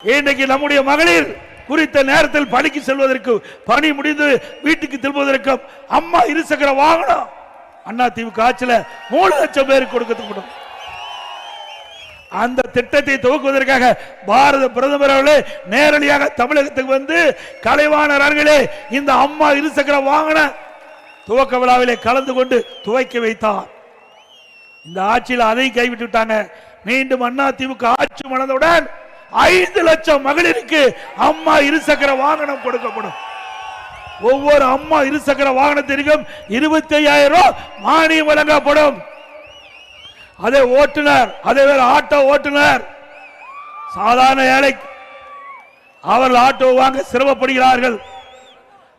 இன்றைக்கு நம்முடைய மகளிர் குறித்த நேரத்தில் பணிக்கு செல்வதற்கு, பணி முடிந்து வீட்டுக்கு திரும்புவதற்கு அம்மா இருசக்கர வாகனம் அண்ணா திமுக ஆட்சியில் 3 லட்சம் பேருக்கு கொடுக்கப்படும். அந்த திட்டத்தை துவக்குவதற்காக பாரத பிரதமர் அவர்களே நேரடியாக தமிழகத்துக்கு வந்து கலைவாணர் அவர்களே இந்த அம்மா இருசக்கர வாகன துவக்க விழாவிலே கலந்து கொண்டு துவக்கி வைத்தார். இந்த ஆட்சியில் அதை கைவிட்டு விட்டாங்க. மீண்டும் அண்ணா திமுக ஆட்சி மலர்ந்தவுடன் 5 லட்சம் மகளிருக்கு அம்மா இருசக்கர வாகனம் கொடுக்கப்படும். ஒவ்வொரு அம்மா இருசக்கர வாகனத்திற்கும் 25,000 ரூபாய் மானியம் வழங்கப்படும். அதே ஓட்டுநர், அதே ஆட்டோ ஓட்டுநர், சாதாரண ஏழை அவர்கள் ஆட்டோ வாங்க சிரமப்படுகிறார்கள்.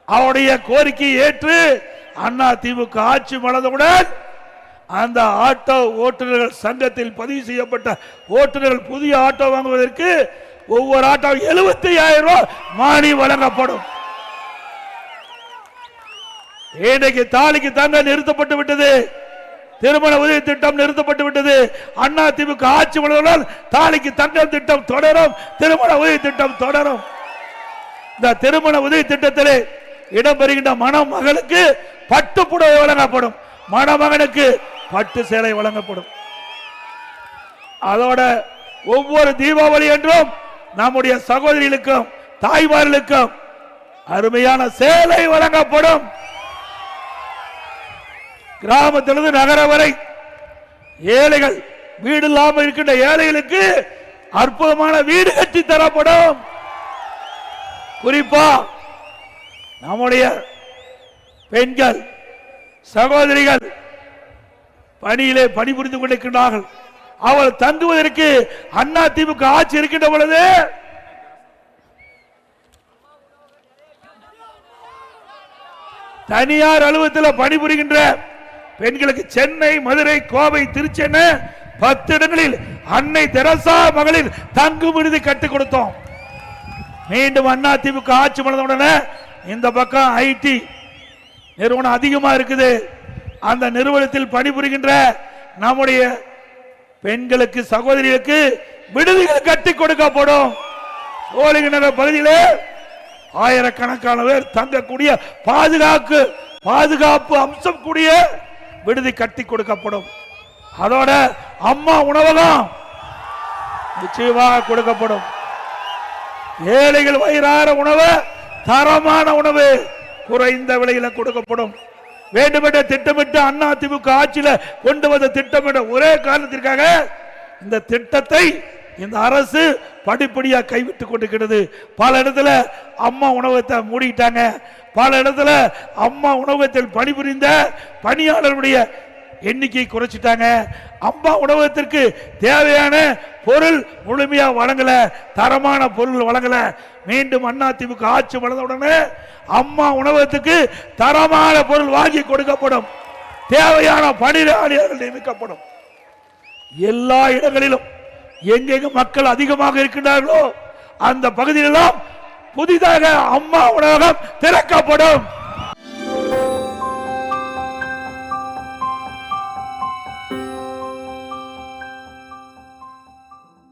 அவருடைய கோரிக்கையை ஏற்று அண்ணா திமுக ஆட்சி மலர்ந்தவுடன் அந்த ஆட்டோ ஓட்டுநர்கள் சங்கத்தில் பதிவு செய்யப்பட்ட ஓட்டுநர்கள் புதிய ஆட்டோ வாங்குவதற்கு ஒவ்வொரு ஆட்டோ 75,000 ரூபாய் மானியம் வழங்கப்படும். இன்றைக்கு தாலிக்கு தங்க நிறுத்தப்பட்டு விட்டது. திருமண உதவி திட்டம் நிறுத்தப்பட்டு விட்டது. அண்ணா திமுக ஆட்சி மலர்ந்தால் தாலிக்கு தங்கம் திட்டம் தொடரும், திருமண உதவி திட்டம் தொடரும். இந்த திருமண உதவி திட்டத்திலே இடம்பெறுகின்ற மணமகளுக்கு பட்டு புடவை வழங்கப்படும், மணமகனுக்கு பட்டு சேலை வழங்கப்படும். அதோட ஒவ்வொரு தீபாவளி என்றும் நம்முடைய சகோதரிகளுக்கும் தாய்மார்களுக்கும் அருமையான சேலை வழங்கப்படும். கிராமத்திலிருந்து நகர வரை ஏழைகள், வீடு இல்லாமல் இருக்கின்ற ஏழைகளுக்கு அற்புதமான வீடு கட்டி தரப்படும். குறிப்பா நம்முடைய பெண்கள் சகோதரிகள் பணியிலே பணிபுரிந்து கொண்டிருக்கிறார்கள். அவள் தங்குவதற்கு அண்ணா திமுக ஆட்சி இருக்கின்ற பொழுது தனியார் அலுவலகத்தில் பணிபுரிகின்ற பெண்களுக்கு சென்னை, மதுரை, கோவை, திருச்சி 10 இடங்களில் அன்னை தெரசா மகளிர் தங்கும் விடுதி கட்டிக் கொடுத்தோம். மீண்டும் அண்ணா திமுக ஆட்சி மலர்ந்தவுடனே இந்த பக்கம் ஐடி நிறுவனம் அதிகமா இருக்குது. அந்த நிறுவனத்தில் பணிபுரிகின்ற நம்முடைய பெண்களுக்கு சகோதரிகளுக்கு விடுதிகள் கட்டி கொடுக்கப்படும். சோழிங்கநகர் பகுதியிலே ஆயிரக்கணக்கான பேர் தங்கக்கூடிய பாதுகாப்பு அம்சம் கூடிய விடுதி கட்டி கொடுக்கப்படும். அதோட அம்மா உணவகம் நிச்சயமாக கொடுக்கப்படும். ஏழைகள் வயிறார உணவு, தரமான உணவு குறைந்த விலையில் கொடுக்கப்படும். வேண்டுமென்ற திட்டமிட்டு அண்ணா திமுக ஆட்சியில் கொண்டு வந்த திட்டமிட்ட ஒரே காரணத்திற்காக இந்த திட்டத்தை இந்த அரசு படிப்படியாக கைவிட்டு கொண்டிருக்கிறது. பல இடத்துல அம்மா உணவகத்தை மூடிட்டாங்க. பல இடத்துல அம்மா உணவகத்தில் பணிபுரிந்த பணியாளர்களுடைய எண்ணிக்கை குறைச்சிட்டாங்க. அம்மா உணவகத்திற்கு தேவையான பொருள் முழுமையாக வழங்கல, தரமான பொருள் வழங்கல. மீண்டும் அண்ணா திமுக ஆட்சி வளர்ந்தவுடனே அம்மா உணவகத்துக்கு தரமான பொருள் வாங்கி கொடுக்கப்படும். தேவையான பணியாளர்கள் நியமிக்கப்படும். எல்லா இடங்களிலும் எங்கெங்கு மக்கள் அதிகமாக இருக்கின்றார்களோ அந்த பகுதியிலெல்லாம் புதிதாக அம்மா உணவகம் திறக்கப்படும்.